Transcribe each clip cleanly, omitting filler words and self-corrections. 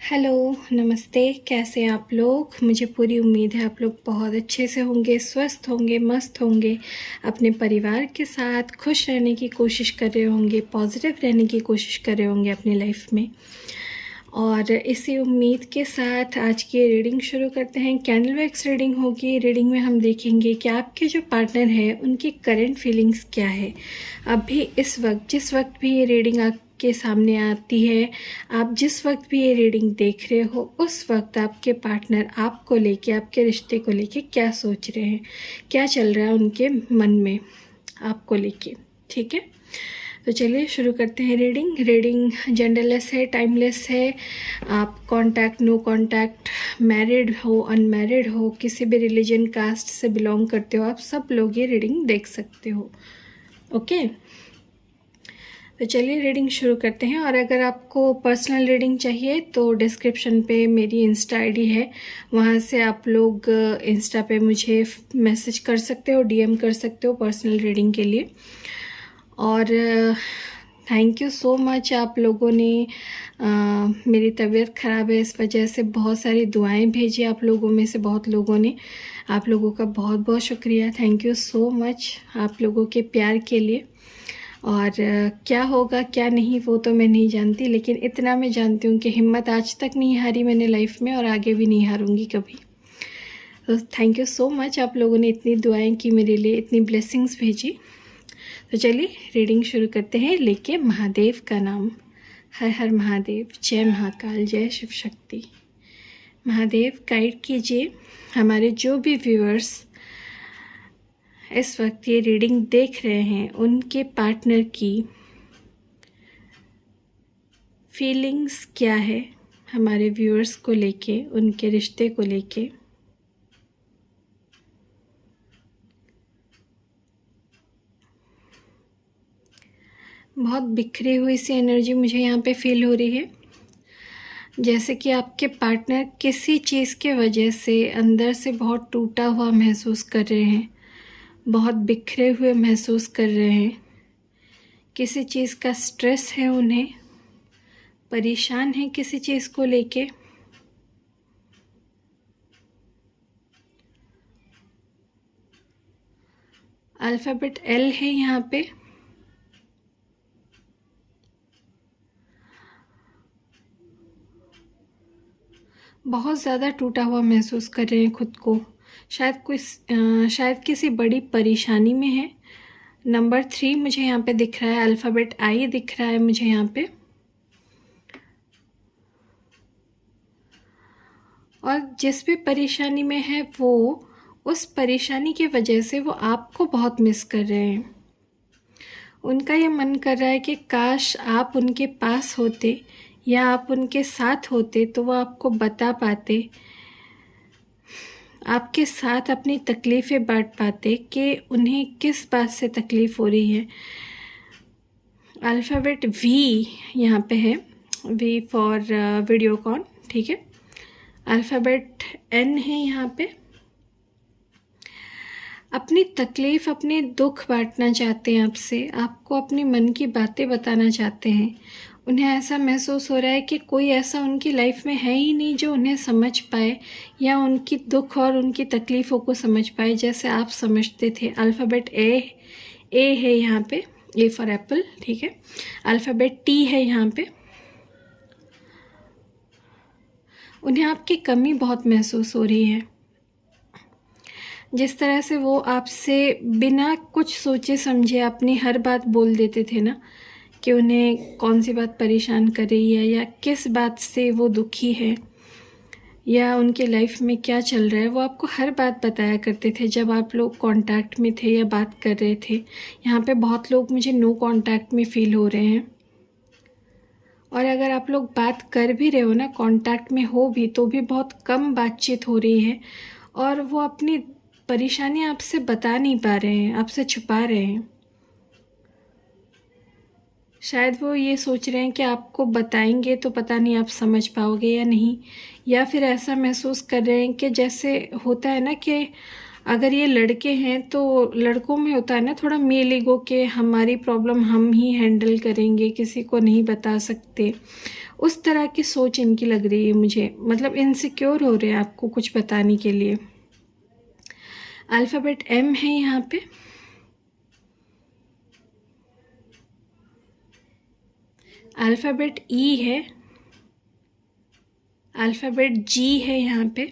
Hello, नमस्ते। कैसे हैं आप लोग? मुझे पूरी उम्मीद है आप लोग बहुत अच्छे से होंगे, स्वस्थ होंगे, मस्त होंगे, अपने परिवार के साथ खुश रहने की कोशिश कर रहे होंगे, पॉजिटिव रहने की कोशिश कर रहे होंगे अपनी लाइफ में। और इसी उम्मीद के साथ आज की रीडिंग शुरू करते हैं। कैंडल वैक्स रीडिंग होगी। रीडिंग में हम देखेंगे कि आपके जो पार्टनर है उनकी करंट फीलिंग्स क्या है। अभी इस वक्त जिस वक्त भी ये रीडिंग आपके सामने आती है, आप जिस वक्त भी ये रीडिंग देख रहे हो, उस वक्त आपके पार्टनर आपको लेके, आपके रिश्ते को लेके क्या सोच रहे हैं, क्या चल रहा है उनके मन में आपको लेके। ठीक है, तो चलिए शुरू करते हैं रीडिंग। रीडिंग जेंडरलेस है, टाइमलेस है। आप कांटेक्ट, नो कांटेक्ट, मैरिड हो, अनमैरिड हो, किसी भी रिलीजन, कास्ट से बिलोंग करते हो, आप सब लोग ये रीडिंग देख सकते हो। ओके, तो चलिए रीडिंग शुरू करते हैं। और अगर आपको पर्सनल रीडिंग चाहिए तो डिस्क्रिप्शन पे मेरी इंस्टा आईडी है, वहाँ से आप लोग इंस्टा पे मुझे मैसेज कर सकते हो, डीएम कर सकते हो पर्सनल रीडिंग के लिए। और थैंक यू सो मच, आप लोगों ने मेरी तबीयत ख़राब है इस वजह से बहुत सारी दुआएं भेजी आप लोगों में से बहुत लोगों ने। आप लोगों का बहुत बहुत शुक्रिया, थैंक यू सो मच आप लोगों के प्यार के लिए। और क्या होगा क्या नहीं वो तो मैं नहीं जानती, लेकिन इतना मैं जानती हूँ कि हिम्मत आज तक नहीं हारी मैंने लाइफ में और आगे भी नहीं हारूंगी कभी। तो थैंक यू सो मच, आप लोगों ने इतनी दुआएं की मेरे लिए, इतनी ब्लेसिंग्स भेजी। तो चलिए रीडिंग शुरू करते हैं। लेके महादेव का नाम। हर हर महादेव, जय महाकाल, जय शिव शक्ति। महादेव गाइड कीजिए हमारे जो भी व्यूअर्स इस वक्त ये रीडिंग देख रहे हैं, उनके पार्टनर की फीलिंग्स क्या है हमारे व्यूअर्स को लेके, उनके रिश्ते को लेके। बहुत बिखरी हुई सी एनर्जी मुझे यहाँ पे फील हो रही है, जैसे कि आपके पार्टनर किसी चीज़ के वजह से अंदर से बहुत टूटा हुआ महसूस कर रहे हैं, बहुत बिखरे हुए महसूस कर रहे हैं। किसी चीज़ का स्ट्रेस है उन्हें, परेशान है किसी चीज़ को लेके। अल्फ़ाबेट एल है यहाँ पे। बहुत ज़्यादा टूटा हुआ महसूस कर रहे हैं खुद को। शायद किसी बड़ी परेशानी में है। नंबर 3 मुझे यहाँ पे दिख रहा है, अल्फ़ाबेट आई दिख रहा है मुझे यहाँ पे। और जिस भी परेशानी में है वो, उस परेशानी की वजह से वो आपको बहुत मिस कर रहे हैं। उनका ये मन कर रहा है कि काश आप उनके पास होते या आप उनके साथ होते तो वो आपको बता पाते, आपके साथ अपनी तकलीफ़ें बांट पाते कि उन्हें किस बात से तकलीफ़ हो रही है। अल्फ़ाबेट वी यहाँ पे है, वी फॉर वीडियोकॉन, ठीक है। अल्फ़ाबेट एन है यहाँ पे। अपनी तकलीफ़, अपने दुख बांटना चाहते हैं आपसे, आपको अपने मन की बातें बताना चाहते हैं। उन्हें ऐसा महसूस हो रहा है कि कोई ऐसा उनकी लाइफ में है ही नहीं जो उन्हें समझ पाए या उनकी दुख और उनकी तकलीफ़ों को समझ पाए जैसे आप समझते थे। अल्फ़ाबेट ए है यहाँ पे, ए फॉर एप्पल, ठीक है। अल्फ़ाबेट टी है यहाँ पे। उन्हें आपकी कमी बहुत महसूस हो रही है। जिस तरह से वो आपसे बिना कुछ सोचे समझे अपनी हर बात बोल देते थे ना, कि उन्हें कौन सी बात परेशान कर रही है या किस बात से वो दुखी है या उनके लाइफ में क्या चल रहा है, वो आपको हर बात बताया करते थे जब आप लोग कांटेक्ट में थे या बात कर रहे थे। यहाँ पे बहुत लोग मुझे नो कांटेक्ट में फ़ील हो रहे हैं। और अगर आप लोग बात कर भी रहे हो ना, कांटेक्ट में हो भी, तो भी बहुत कम बातचीत हो रही है और वो अपनी परेशानियाँ आपसे बता नहीं पा रहे हैं, आपसे छुपा रहे हैं। शायद वो ये सोच रहे हैं कि आपको बताएंगे तो पता नहीं आप समझ पाओगे या नहीं, या फिर ऐसा महसूस कर रहे हैं कि जैसे होता है ना कि अगर ये लड़के हैं तो लड़कों में होता है ना थोड़ा मेल ईगो के, हमारी प्रॉब्लम हम ही हैंडल करेंगे, किसी को नहीं बता सकते। उस तरह की सोच इनकी लग रही है मुझे, मतलब इनसिक्योर हो रहे हैं आपको कुछ बताने के लिए। अल्फ़ाबेट M है यहाँ पे, अल्फ़ाबेट E है, अल्फ़ाबेट G है यहाँ पे,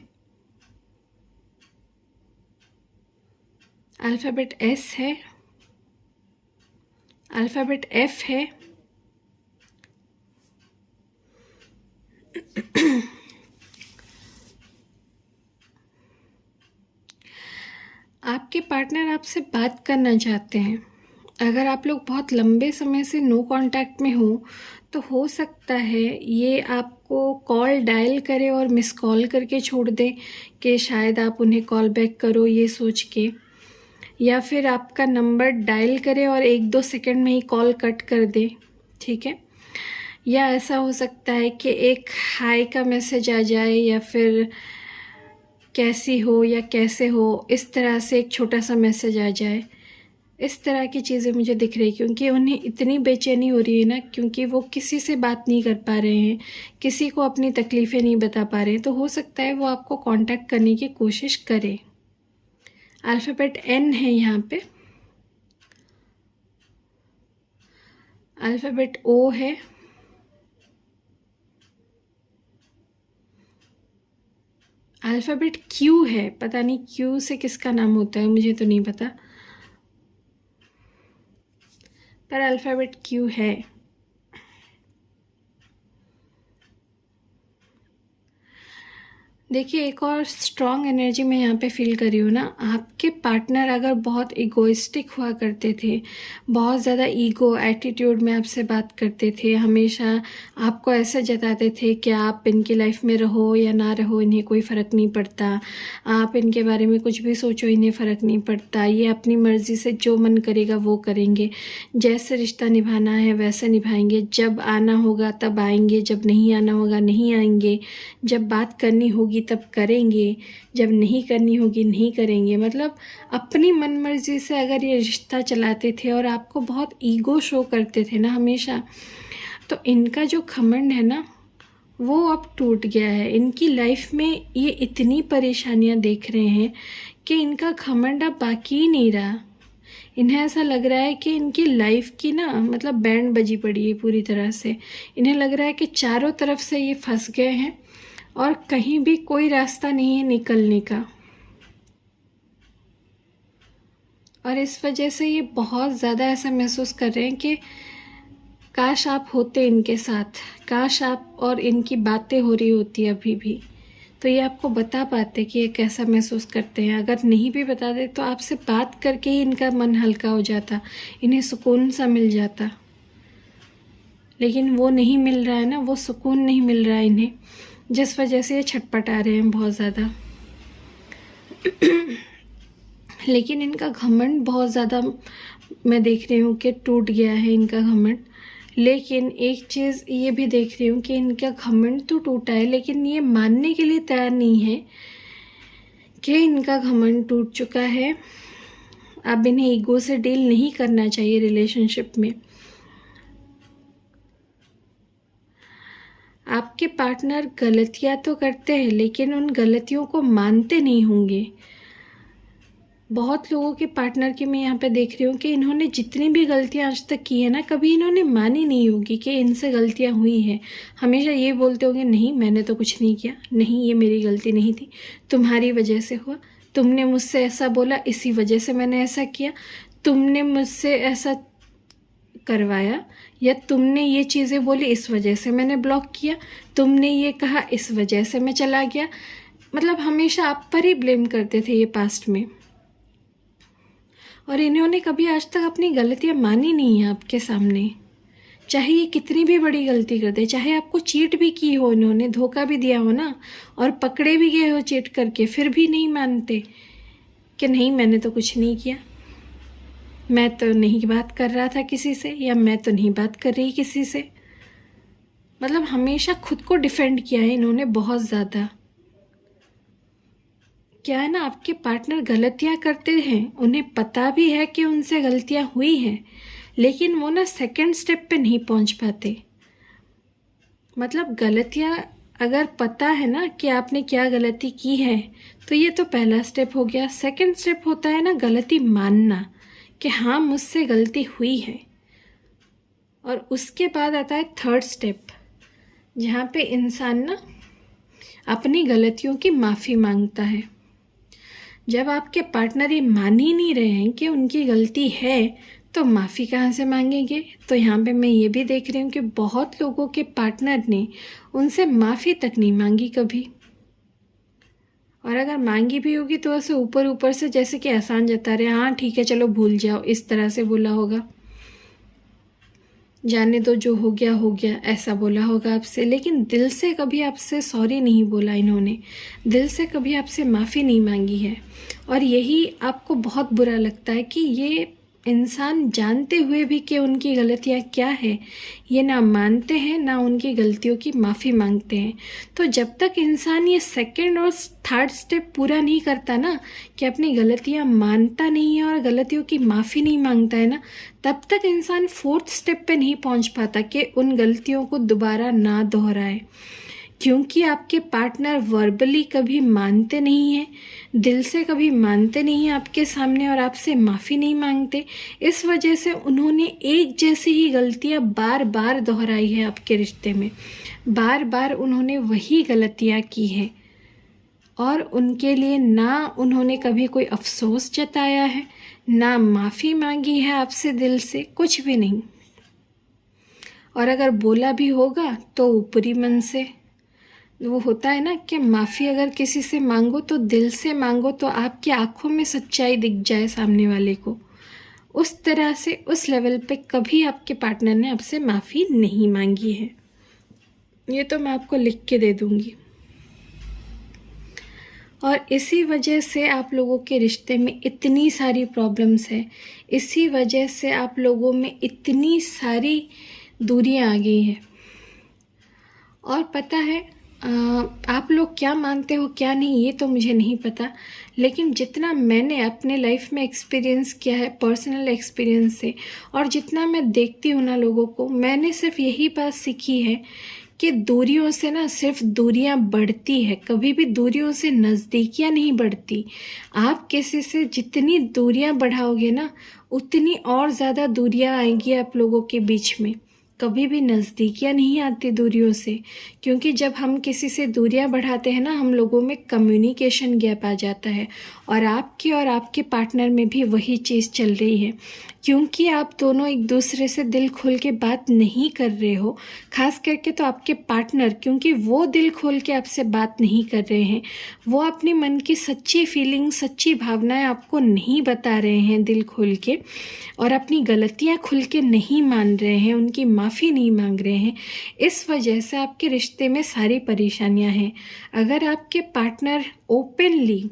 अल्फ़ाबेट S है, अल्फ़ाबेट F है, आपके पार्टनर आपसे बात करना चाहते हैं। अगर आप लोग बहुत लंबे समय से नो कांटेक्ट में हो तो हो सकता है ये आपको कॉल डायल करे और मिस कॉल करके छोड़ दे कि शायद आप उन्हें कॉल बैक करो ये सोच के, या फिर आपका नंबर डायल करे और 1-2 सेकंड में ही कॉल कट कर दे, ठीक है। या ऐसा हो सकता है कि एक हाय का मैसेज आ जाए, या फिर कैसी हो या कैसे हो इस तरह से एक छोटा सा मैसेज आ जाए। इस तरह की चीज़ें मुझे दिख रही, क्योंकि उन्हें इतनी बेचैनी हो रही है ना, क्योंकि वो किसी से बात नहीं कर पा रहे हैं, किसी को अपनी तकलीफ़ें नहीं बता पा रहे हैं, तो हो सकता है वो आपको कांटेक्ट करने की कोशिश करे। अल्फ़ाबेट N है यहाँ पे, अल्फ़ाबेट O है, अल्फ़ाबेट Q है, पता नहीं Q से किसका नाम होता है, मुझे तो नहीं पता, पर अल्फ़ाबेट Q है। देखिए, एक और स्ट्रॉन्ग एनर्जी मैं यहाँ पे फील कर रही हूँ ना, आपके पार्टनर अगर बहुत इगोइस्टिक हुआ करते थे, बहुत ज़्यादा ईगो एटीट्यूड में आपसे बात करते थे, हमेशा आपको ऐसे जताते थे कि आप इनकी लाइफ में रहो या ना रहो इन्हें कोई फ़र्क नहीं पड़ता, आप इनके बारे में कुछ भी सोचो इन्हें फ़र्क नहीं पड़ता, ये अपनी मर्ज़ी से जो मन करेगा वो करेंगे, जैसे रिश्ता निभाना है वैसे निभाएंगे, जब आना होगा तब आएंगे, जब नहीं आना होगा नहीं आएंगे, जब बात करनी होगी तब करेंगे, जब नहीं करनी होगी नहीं करेंगे। मतलब अपनी मनमर्जी से अगर ये रिश्ता चलाते थे और आपको बहुत ईगो शो करते थे ना हमेशा, तो इनका जो घमंड है ना वो अब टूट गया है। इनकी लाइफ में ये इतनी परेशानियां देख रहे हैं कि इनका घमंड अब बाकी ही नहीं रहा। इन्हें ऐसा लग रहा है कि इनकी लाइफ की ना मतलब बैंड बजी पड़ी है पूरी तरह से। इन्हें लग रहा है कि चारों तरफ से ये फंस गए हैं और कहीं भी कोई रास्ता नहीं है निकलने का, और इस वजह से ये बहुत ज़्यादा ऐसा महसूस कर रहे हैं कि काश आप होते इनके साथ, काश आप और इनकी बातें हो रही होती अभी भी, तो ये आपको बता पाते कि ये कैसा महसूस करते हैं। अगर नहीं भी बताते तो आपसे बात करके ही इनका मन हल्का हो जाता, इन्हें सुकून सा मिल जाता, लेकिन वो नहीं मिल रहा है ना, वो सुकून नहीं मिल रहा है इन्हें, जिस वजह से ये छटपटा रहे हैं बहुत ज़्यादा। लेकिन इनका घमंड बहुत ज़्यादा मैं देख रही हूँ कि टूट गया है इनका घमंड। लेकिन एक चीज़ ये भी देख रही हूँ कि इनका घमंड तो टूटा है, लेकिन ये मानने के लिए तैयार नहीं है कि इनका घमंड टूट चुका है। अब इन्हें ईगो से डील नहीं करना चाहिए रिलेशनशिप में। आपके पार्टनर गलतियां तो करते हैं, लेकिन उन गलतियों को मानते नहीं होंगे। बहुत लोगों के पार्टनर की मैं यहाँ पे देख रही हूँ कि इन्होंने जितनी भी गलतियाँ आज तक की है ना, कभी इन्होंने मानी नहीं होगी कि इनसे गलतियाँ हुई हैं। हमेशा ये बोलते होंगे नहीं मैंने तो कुछ नहीं किया, नहीं ये मेरी गलती नहीं थी, तुम्हारी वजह से हुआ, तुमने मुझसे ऐसा बोला इसी वजह से मैंने ऐसा किया, तुमने मुझसे ऐसा करवाया, या तुमने ये चीज़ें बोली इस वजह से मैंने ब्लॉक किया, तुमने ये कहा इस वजह से मैं चला गया। मतलब हमेशा आप पर ही ब्लेम करते थे ये पास्ट में, और इन्होंने कभी आज तक अपनी गलतियां मानी नहीं है आपके सामने। चाहे ये कितनी भी बड़ी गलती कर दे, चाहे आपको चीट भी की हो, इन्होंने धोखा भी दिया हो ना, और पकड़े भी गए हो चीट करके, फिर भी नहीं मानते कि नहीं मैंने तो कुछ नहीं किया, मैं तो नहीं बात कर रहा था किसी से, या मैं तो नहीं बात कर रही किसी से। मतलब हमेशा खुद को डिफेंड किया है इन्होंने बहुत ज़्यादा। क्या है ना, आपके पार्टनर गलतियां करते हैं, उन्हें पता भी है कि उनसे गलतियां हुई हैं, लेकिन वो ना सेकंड स्टेप पे नहीं पहुंच पाते। मतलब गलतियाँ अगर पता है ना कि आपने क्या गलती की है तो ये तो पहला स्टेप हो गया। सेकंड स्टेप होता है ना गलती मानना कि हाँ मुझसे गलती हुई है। और उसके बाद आता है थर्ड स्टेप, जहाँ पे इंसान ना अपनी गलतियों की माफ़ी मांगता है। जब आपके पार्टनर ये मान ही नहीं रहे हैं कि उनकी गलती है तो माफ़ी कहाँ से मांगेंगे। तो यहाँ पे मैं ये भी देख रही हूँ कि बहुत लोगों के पार्टनर ने उनसे माफ़ी तक नहीं मांगी कभी, और अगर मांगी भी होगी तो ऐसे ऊपर ऊपर से जैसे कि एहसान जता रहे, हाँ ठीक है चलो भूल जाओ, इस तरह से बोला होगा, जाने दो जो हो गया ऐसा बोला होगा आपसे। लेकिन दिल से कभी आपसे सॉरी नहीं बोला इन्होंने, दिल से कभी आपसे माफ़ी नहीं मांगी है। और यही आपको बहुत बुरा लगता है कि ये इंसान जानते हुए भी कि उनकी गलतियाँ क्या है ये ना मानते हैं, ना उनकी गलतियों की माफ़ी मांगते हैं। तो जब तक इंसान ये सेकंड और थर्ड स्टेप पूरा नहीं करता ना, कि अपनी गलतियाँ मानता नहीं है और गलतियों की माफ़ी नहीं मांगता है ना, तब तक इंसान फोर्थ स्टेप पे नहीं पहुंच पाता कि उन गलतियों को दोबारा ना दोहराए। क्योंकि आपके पार्टनर वर्बली कभी मानते नहीं हैं, दिल से कभी मानते नहीं हैं आपके सामने और आपसे माफ़ी नहीं मांगते। इस वजह से उन्होंने एक जैसी ही गलतियां बार बार दोहराई है आपके रिश्ते में, बार बार उन्होंने वही गलतियां की हैं। और उनके लिए ना उन्होंने कभी कोई अफसोस जताया है, ना माफ़ी मांगी है आपसे दिल से, कुछ भी नहीं। और अगर बोला भी होगा तो ऊपरी मन से। वो होता है ना कि माफ़ी अगर किसी से मांगो तो दिल से मांगो तो आपकी आंखों में सच्चाई दिख जाए सामने वाले को, उस तरह से उस लेवल पे कभी आपके पार्टनर ने आपसे माफ़ी नहीं मांगी है। ये तो मैं आपको लिख के दे दूँगी। और इसी वजह से आप लोगों के रिश्ते में इतनी सारी प्रॉब्लम्स है, इसी वजह से आप लोगों में इतनी सारी दूरियां आ गई हैं। और पता है आप लोग क्या मानते हो क्या नहीं ये तो मुझे नहीं पता, लेकिन जितना मैंने अपने लाइफ में एक्सपीरियंस किया है पर्सनल एक्सपीरियंस से, और जितना मैं देखती हूँ ना लोगों को, मैंने सिर्फ यही बात सीखी है कि दूरियों से ना सिर्फ दूरियां बढ़ती है, कभी भी दूरियों से नज़दीकियां नहीं बढ़ती। आप किसी से जितनी दूरियां बढ़ाओगे ना उतनी और ज़्यादा दूरियां आएंगी आप लोगों के बीच में, कभी भी नज़दीकियां नहीं आती दूरियों से। क्योंकि जब हम किसी से दूरियां बढ़ाते हैं ना, हम लोगों में कम्युनिकेशन गैप आ जाता है, और आपके पार्टनर में भी वही चीज़ चल रही है। क्योंकि आप दोनों एक दूसरे से दिल खोल के बात नहीं कर रहे हो, खास करके तो आपके पार्टनर, क्योंकि वो दिल खोल के आपसे बात नहीं कर रहे हैं, वो अपने मन की सच्ची फीलिंग सच्ची भावनाएं आपको नहीं बता रहे हैं दिल खोल के, और अपनी गलतियां खुल के नहीं मान रहे हैं, उनकी माफ़ी नहीं मांग रहे हैं। इस वजह से आपके रिश्ते में सारी परेशानियां हैं। अगर आपके पार्टनर ओपनली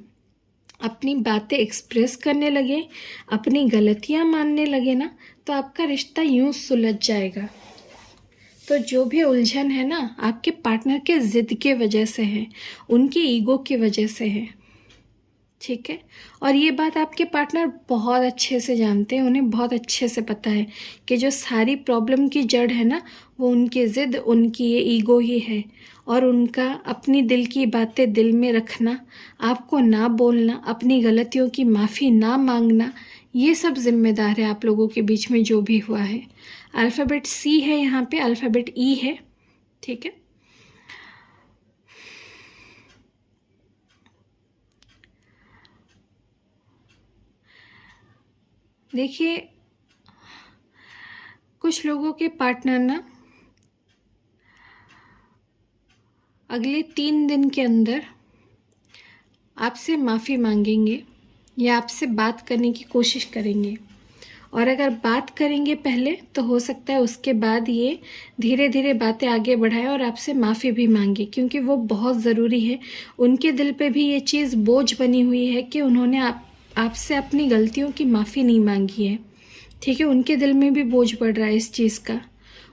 अपनी बातें एक्सप्रेस करने लगे, अपनी गलतियां मानने लगे ना, तो आपका रिश्ता यूं सुलझ जाएगा। तो जो भी उलझन है ना आपके पार्टनर के ज़िद के वजह से है, उनकी ईगो की वजह से है, ठीक है। और ये बात आपके पार्टनर बहुत अच्छे से जानते हैं, उन्हें बहुत अच्छे से पता है कि जो सारी प्रॉब्लम की जड़ है ना वो उनकी ज़िद, उनकी ये ईगो ही है। और उनका अपनी दिल की बातें दिल में रखना, आपको ना बोलना, अपनी गलतियों की माफ़ी ना मांगना, ये सब जिम्मेदार है आप लोगों के बीच में जो भी हुआ है। अल्फ़ाबेट सी है यहाँ पे, अल्फ़ाबेट ई है, ठीक है। देखिए कुछ लोगों के पार्टनर ना अगले 3 दिन के अंदर आपसे माफ़ी मांगेंगे या आपसे बात करने की कोशिश करेंगे। और अगर बात करेंगे पहले तो हो सकता है उसके बाद ये धीरे धीरे बातें आगे बढ़ाए और आपसे माफ़ी भी मांगे, क्योंकि वो बहुत ज़रूरी है। उनके दिल पे भी ये चीज़ बोझ बनी हुई है कि उन्होंने आपसे अपनी गलतियों की माफ़ी नहीं मांगी है, ठीक है। उनके दिल में भी बोझ पड़ रहा है इस चीज़ का,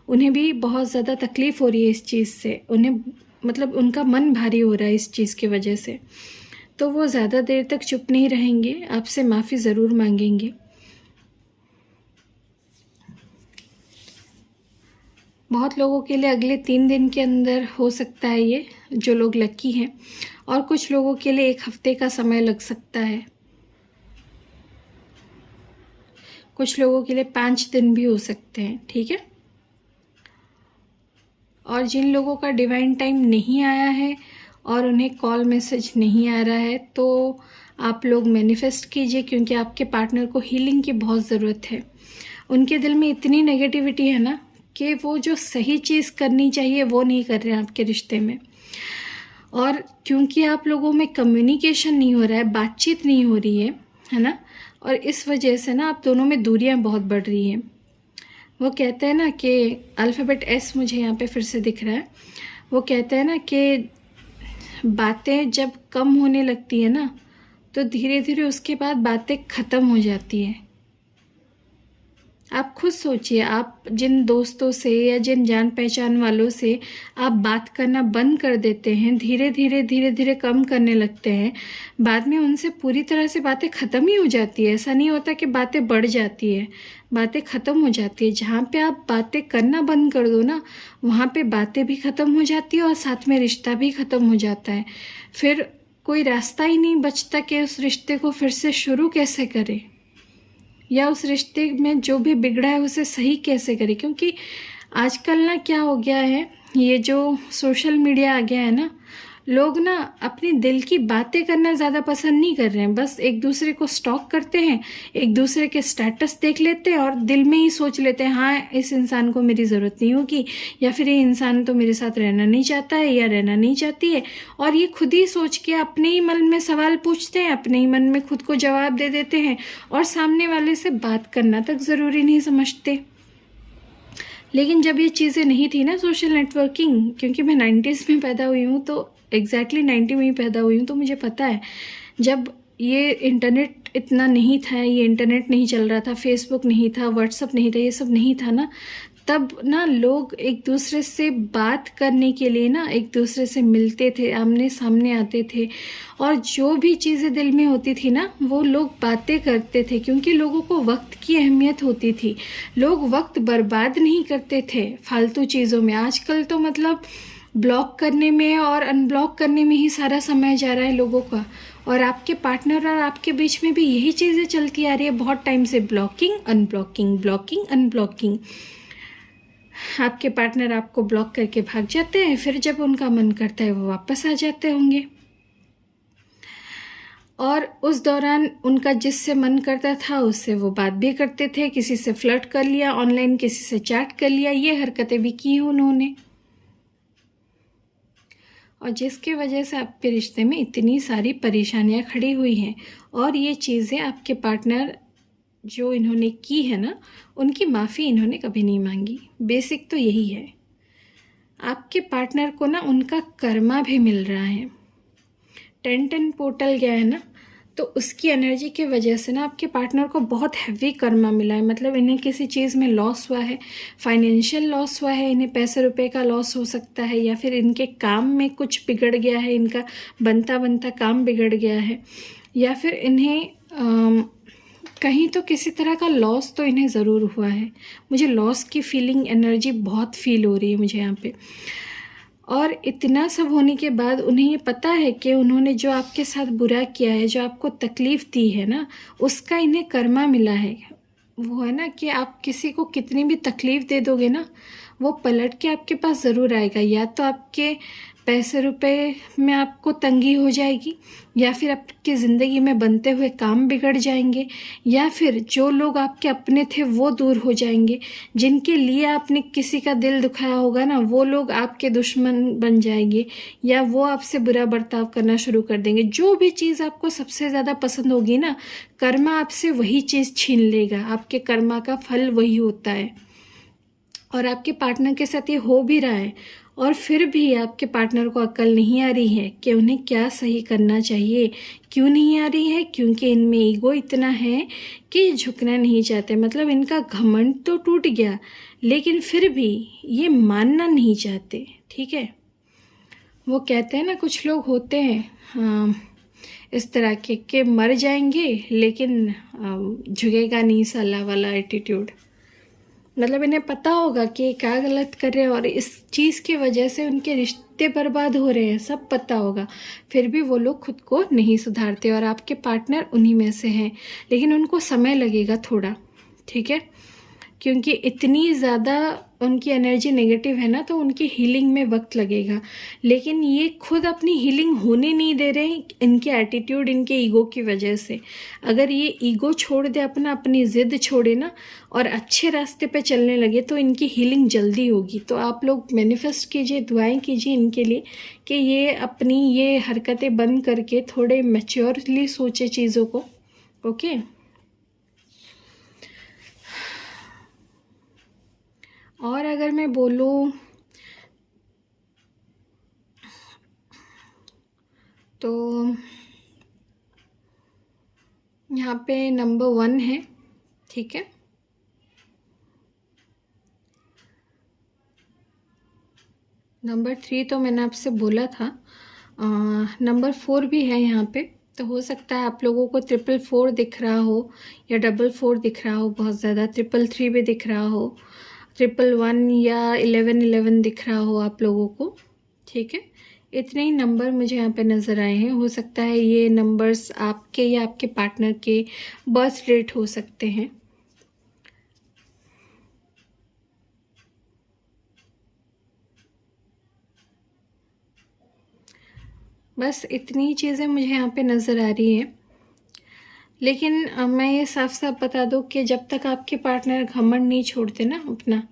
उन्हें भी बहुत ज़्यादा तकलीफ़ हो रही है इस चीज़ से, उन्हें मतलब उनका मन भारी हो रहा है इस चीज़ की वजह से। तो वो ज़्यादा देर तक चुप नहीं रहेंगे, आपसे माफ़ी ज़रूर मांगेंगे। बहुत लोगों के लिए अगले 3 दिन के अंदर हो सकता है ये, जो लोग लकी हैं, और कुछ लोगों के लिए 1 हफ्ते का समय लग सकता है, कुछ लोगों के लिए 5 दिन भी हो सकते हैं, ठीक है। और जिन लोगों का डिवाइन टाइम नहीं आया है और उन्हें कॉल मैसेज नहीं आ रहा है, तो आप लोग मैनिफेस्ट कीजिए, क्योंकि आपके पार्टनर को हीलिंग की बहुत ज़रूरत है। उनके दिल में इतनी नेगेटिविटी है ना कि वो जो सही चीज़ करनी चाहिए वो नहीं कर रहे हैं आपके रिश्ते में। और क्योंकि आप लोगों में कम्युनिकेशन नहीं हो रहा है, बातचीत नहीं हो रही है ना, और इस वजह से ना आप दोनों में दूरियां बहुत बढ़ रही हैं। वो कहते हैं ना कि अल्फ़ाबेट एस मुझे यहाँ पे फिर से दिख रहा है। वो कहते हैं ना कि बातें जब कम होने लगती है ना, तो धीरे धीरे उसके बाद बातें ख़त्म हो जाती हैं। आप खुद सोचिए, आप जिन दोस्तों से या जिन जान पहचान वालों से आप बात करना बंद कर देते हैं, धीरे धीरे कम करने लगते हैं, बाद में उनसे पूरी तरह से बातें ख़त्म ही हो जाती है। ऐसा नहीं होता कि बातें बढ़ जाती है, बातें ख़त्म हो जाती है। जहाँ पे आप बातें करना बंद कर दो ना, वहाँ पे बातें भी ख़त्म हो जाती है और साथ में रिश्ता भी ख़त्म हो जाता है। फिर कोई रास्ता ही नहीं बचता कि उस रिश्ते को फिर से शुरू कैसे करें, या उस रिश्ते में जो भी बिगड़ा है उसे सही कैसे करें। क्योंकि आजकल ना क्या हो गया है, ये जो सोशल मीडिया आ गया है ना, लोग ना अपनी दिल की बातें करना ज़्यादा पसंद नहीं कर रहे हैं। बस एक दूसरे को स्टॉक करते हैं, एक दूसरे के स्टेटस देख लेते हैं और दिल में ही सोच लेते हैं हाँ इस इंसान को मेरी ज़रूरत नहीं होगी, या फिर ये इंसान तो मेरे साथ रहना नहीं चाहता है या रहना नहीं चाहती है। और ये खुद ही सोच के अपने ही मन में सवाल पूछते हैं, अपने ही मन में खुद को जवाब दे देते हैं, और सामने वाले से बात करना तक ज़रूरी नहीं समझते। लेकिन जब ये चीज़ें नहीं थी ना, सोशल नेटवर्किंग, क्योंकि मैं 90s में पैदा हुई हूँ, तो एग्जैक्टली 90 में ही पैदा हुई हूँ, तो मुझे पता है जब ये इंटरनेट इतना नहीं था, ये इंटरनेट नहीं चल रहा था, फेसबुक नहीं था, व्हाट्सअप नहीं था, ये सब नहीं था ना, तब ना लोग एक दूसरे से बात करने के लिए ना एक दूसरे से मिलते थे, आमने सामने आते थे, और जो भी चीज़ें दिल में होती थी ना वो लोग बातें करते थे, क्योंकि लोगों को वक्त की अहमियत होती थी। लोग वक्त बर्बाद नहीं करते थे फालतू चीज़ों में। आजकल तो मतलब ब्लॉक करने में और अनब्लॉक करने में ही सारा समय जा रहा है लोगों का, और आपके पार्टनर और आपके बीच में भी यही चीज़ें चलती आ रही है बहुत टाइम से, ब्लॉकिंग अनब्लॉकिंग, ब्लॉकिंग अनब्लॉकिंग। आपके पार्टनर आपको ब्लॉक करके भाग जाते हैं, फिर जब उनका मन करता है वो वापस आ जाते होंगे, और उस दौरान उनका जिससे मन करता था उससे वो बात भी करते थे, किसी से फ्लर्ट कर लिया ऑनलाइन, किसी से चैट कर लिया, ये हरकतें भी की उन्होंने, और जिसकी वजह से आपके रिश्ते में इतनी सारी परेशानियां खड़ी हुई हैं। और ये चीज़ें आपके पार्टनर जो इन्होंने की है ना, उनकी माफ़ी इन्होंने कभी नहीं मांगी। बेसिक तो यही है। आपके पार्टनर को ना उनका कर्मा भी मिल रहा है, 10-10 पोर्टल गया है ना, तो उसकी एनर्जी की वजह से ना आपके पार्टनर को बहुत हैवी कर्मा मिला है। मतलब इन्हें किसी चीज़ में लॉस हुआ है, फाइनेंशियल लॉस हुआ है, इन्हें पैसे रुपए का लॉस हो सकता है, या फिर इनके काम में कुछ बिगड़ गया है, इनका बनता बनता काम बिगड़ गया है, या फिर इन्हें कहीं तो किसी तरह का लॉस तो इन्हें ज़रूर हुआ है। मुझे लॉस की फीलिंग, एनर्जी बहुत फील हो रही है मुझे यहाँ पे। और इतना सब होने के बाद उन्हें ये पता है कि उन्होंने जो आपके साथ बुरा किया है, जो आपको तकलीफ़ दी है ना, उसका इन्हें कर्मा मिला है। वो है ना कि आप किसी को कितनी भी तकलीफ़ दे दोगे ना, वो पलट के आपके पास ज़रूर आएगा। या तो आपके पैसे रुपए में आपको तंगी हो जाएगी, या फिर आपकी ज़िंदगी में बनते हुए काम बिगड़ जाएंगे, या फिर जो लोग आपके अपने थे वो दूर हो जाएंगे, जिनके लिए आपने किसी का दिल दुखाया होगा ना, वो लोग आपके दुश्मन बन जाएंगे, या वो आपसे बुरा बर्ताव करना शुरू कर देंगे। जो भी चीज़ आपको सबसे ज़्यादा पसंद होगी ना, कर्मा आपसे वही चीज़ छीन लेगा। आपके कर्मा का फल वही होता है, और आपके पार्टनर के साथ ये हो भी रहा है। और फिर भी आपके पार्टनर को अक्ल नहीं आ रही है कि उन्हें क्या सही करना चाहिए। क्यों नहीं आ रही है? क्योंकि इनमें ईगो इतना है कि झुकना नहीं चाहते। मतलब इनका घमंड तो टूट गया, लेकिन फिर भी ये मानना नहीं चाहते। ठीक है, वो कहते हैं ना, कुछ लोग होते हैं इस तरह के मर जाएंगे लेकिन झुकेगा नहीं साला वाला एटीट्यूड। मतलब इन्हें पता होगा कि ये क्या गलत कर रहे हैं और इस चीज़ की वजह से उनके रिश्ते बर्बाद हो रहे हैं, सब पता होगा, फिर भी वो लोग खुद को नहीं सुधारते और आपके पार्टनर उन्हीं में से हैं। लेकिन उनको समय लगेगा थोड़ा, ठीक है, क्योंकि इतनी ज़्यादा उनकी एनर्जी नेगेटिव है ना, तो उनकी हीलिंग में वक्त लगेगा। लेकिन ये खुद अपनी हीलिंग होने नहीं दे रहे हैं, इनके एटीट्यूड, इनके ईगो की वजह से। अगर ये ईगो छोड़ दे अपना, अपनी ज़िद छोड़े ना और अच्छे रास्ते पे चलने लगे तो इनकी हीलिंग जल्दी होगी। तो आप लोग मैनिफेस्ट कीजिए, दुआएं कीजिए इनके लिए कि ये अपनी ये हरकतें बंद करके थोड़े मैच्योरली सोचे चीज़ों को। ओके, और अगर मैं बोलूँ तो यहाँ पे नंबर 1 है, ठीक है, नंबर 3 तो मैंने आपसे बोला था, नंबर 4 भी है यहाँ पे। तो हो सकता है आप लोगों को 444 दिख रहा हो या 44 दिख रहा हो, बहुत ज़्यादा 333 भी दिख रहा हो, 111 या 1111 दिख रहा हो आप लोगों को, ठीक है। इतने ही नंबर मुझे यहाँ पे नज़र आए हैं। हो सकता है ये नंबर्स आपके या आपके पार्टनर के बर्थ डेट हो सकते हैं। बस इतनी चीज़ें मुझे यहाँ पे नज़र आ रही हैं। लेकिन मैं ये साफ साफ बता दूँ कि जब तक आपके पार्टनर घमंड नहीं छोड़ते ना, अपना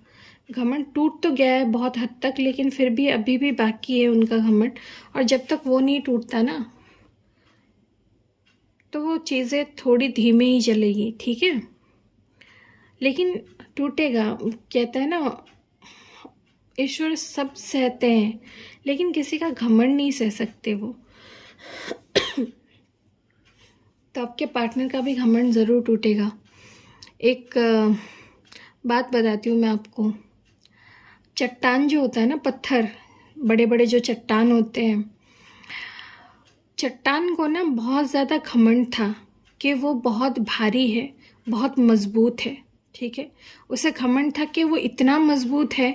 घमंड टूट तो गया है बहुत हद तक, लेकिन फिर भी अभी भी बाकी है उनका घमंड, और जब तक वो नहीं टूटता ना तो वो चीज़ें थोड़ी धीमे ही चलेगी, ठीक है, लेकिन टूटेगा। कहते हैं ना, ईश्वर सब सहते हैं लेकिन किसी का घमंड नहीं सह सकते वो। तो आपके पार्टनर का भी घमंड ज़रूर टूटेगा। एक बात बताती हूँ मैं आपको, चट्टान जो होता है ना, पत्थर, बड़े बड़े जो चट्टान होते हैं, चट्टान को ना बहुत ज़्यादा घमंड था कि वो बहुत भारी है, बहुत मज़बूत है, ठीक है। उसे घमंड था कि वो इतना मज़बूत है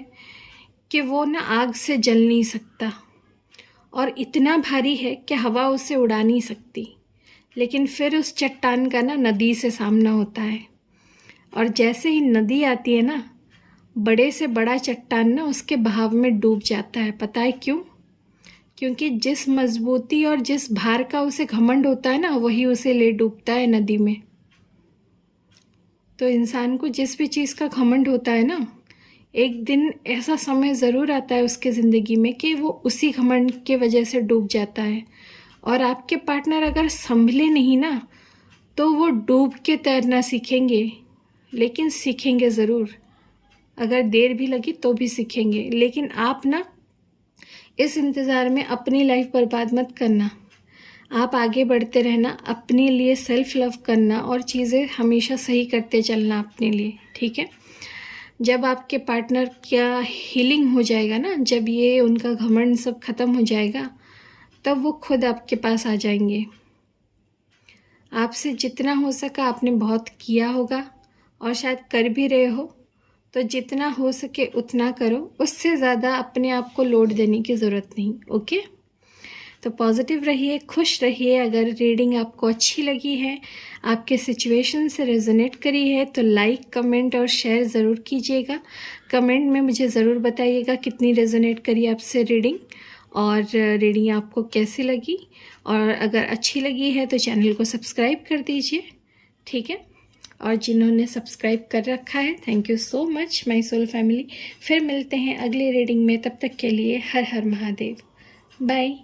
कि वो ना आग से जल नहीं सकता, और इतना भारी है कि हवा उसे उड़ा नहीं सकती। लेकिन फिर उस चट्टान का ना नदी से सामना होता है, और जैसे ही नदी आती है ना, बड़े से बड़ा चट्टान ना उसके बहाव में डूब जाता है। पता है क्यों? क्योंकि जिस मजबूती और जिस भार का उसे घमंड होता है ना, वही उसे ले डूबता है नदी में। तो इंसान को जिस भी चीज़ का घमंड होता है ना, एक दिन ऐसा समय ज़रूर आता है उसके ज़िंदगी में कि वो उसी घमंड के वजह से डूब जाता है। और आपके पार्टनर अगर संभले नहीं ना, तो वो डूब के तैरना सीखेंगे, लेकिन सीखेंगे ज़रूर। अगर देर भी लगी तो भी सीखेंगे। लेकिन आप ना इस इंतज़ार में अपनी लाइफ बर्बाद मत करना। आप आगे बढ़ते रहना, अपने लिए सेल्फ लव करना और चीज़ें हमेशा सही करते चलना अपने लिए, ठीक है। जब आपके पार्टनर का हीलिंग हो जाएगा ना, जब ये उनका घमंड सब ख़त्म हो जाएगा, तब वो खुद आपके पास आ जाएंगे। आपसे जितना हो सका आपने बहुत किया होगा, और शायद कर भी रहे हो, तो जितना हो सके उतना करो, उससे ज़्यादा अपने आप को लोड देने की ज़रूरत नहीं। ओके, तो पॉजिटिव रहिए, खुश रहिए। अगर रीडिंग आपको अच्छी लगी है, आपके सिचुएशन से रेजोनेट करी है, तो लाइक, कमेंट और शेयर ज़रूर कीजिएगा। कमेंट में मुझे ज़रूर बताइएगा कितनी रेजोनेट करी आपसे रीडिंग, और रीडिंग आपको कैसी लगी। और अगर अच्छी लगी है तो चैनल को सब्सक्राइब कर दीजिए, ठीक है। और जिन्होंने सब्सक्राइब कर रखा है, thank you so much my soul family. फिर मिलते हैं अगली रीडिंग में, तब तक के लिए हर हर महादेव, बाय।